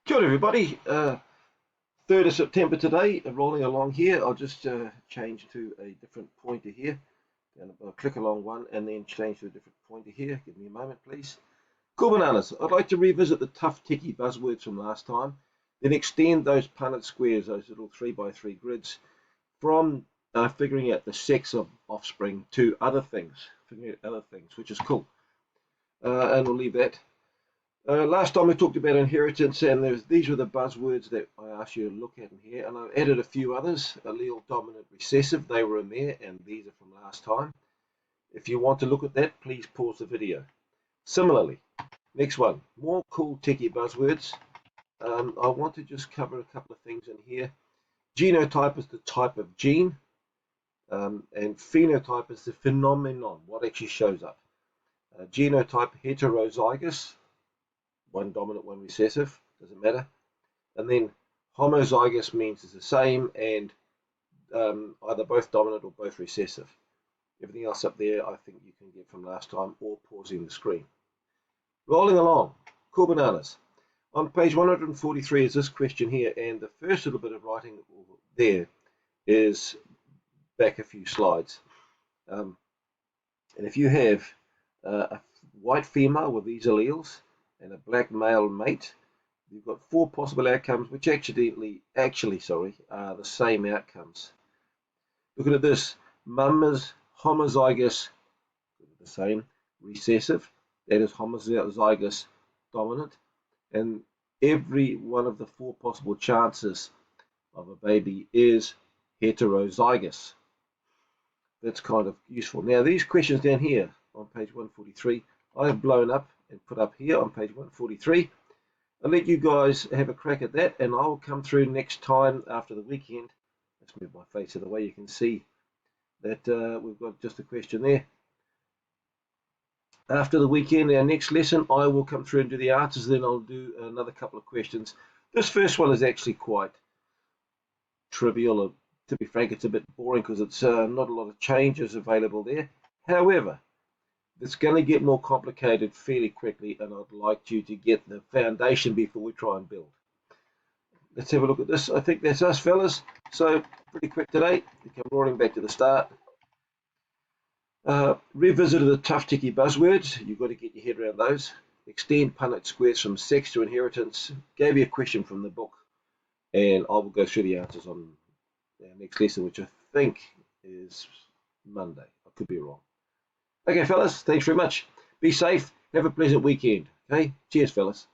Kia ora everybody, 3rd of September today, rolling along here. I'll just change to a different pointer here, and I'll click along one and then change to a different pointer here. Give me a moment please. Cool bananas, I'd like to revisit the tough techy buzzwords from last time, then extend those Punnett Squares, those little 3x3 grids, from figuring out the sex of offspring to other things, which is cool. And we'll leave that. Last time we talked about inheritance, and these were the buzzwords that I asked you to look at in here, and I've added a few others. Allele, dominant, recessive, they were in there, and these are from last time. If you want to look at that, please pause the video. Similarly, next one, more cool techie buzzwords. I want to just cover a couple of things in here. Genotype is the type of gene, and phenotype is the phenomenon, what actually shows up. Genotype, heterozygous, one dominant, one recessive, doesn't matter. And then homozygous means it's the same and either both dominant or both recessive. Everything else up there I think you can get from last time or pausing the screen. Rolling along, cool bananas. On page 143 is this question here, and the first little bit of writing there is back a few slides. And if you have a white female with these alleles and a black male mate, you've got 4 possible outcomes, which actually are the same outcomes. Looking at this, mum is homozygous, the same, recessive, that is homozygous dominant, and every one of the 4 possible chances of a baby is heterozygous. That's kind of useful. Now these questions down here on page 143, I have blown up and put up here on page 143. I'll let you guys have a crack at that, and I'll come through next time after the weekend. Let's move my face out of the way. You can see that we've got just a question there. After the weekend, our next lesson, I will come through and do the answers, then I'll do another couple of questions. This first one is actually quite trivial. To be frank, it's a bit boring because it's not a lot of changes available there. However, it's going to get more complicated fairly quickly, and I'd like you to get the foundation before we try and build. Let's have a look at this. I think that's us, fellas. So pretty quick today. We come roaring back to the start. Revisited the tough techy buzzwords. You've got to get your head around those. Extend Punnett Squares from sex to inheritance. Gave you a question from the book, and I will go through the answers on our next lesson, which I think is Monday. I could be wrong. Okay, fellas, thanks very much. Be safe. Have a pleasant weekend. Okay, cheers, fellas.